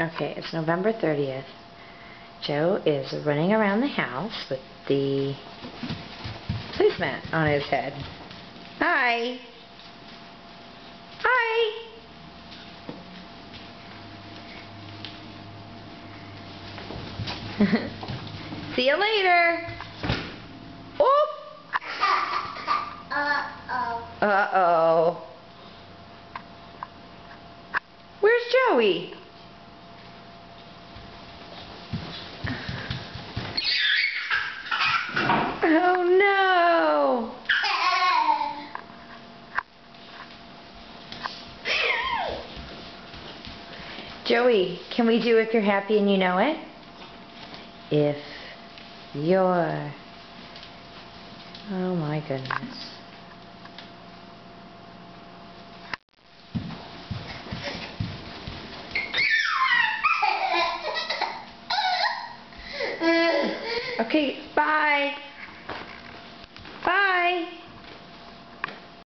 Okay, it's November 30th. Joe is running around the house with the placemat on his head. Hi! Hi! See you later! Oh! Uh-oh. Uh-oh. Where's Joey? Oh no! Joey, can we do If You're Happy and You Know It? If you're... Oh my goodness. Okay, bye.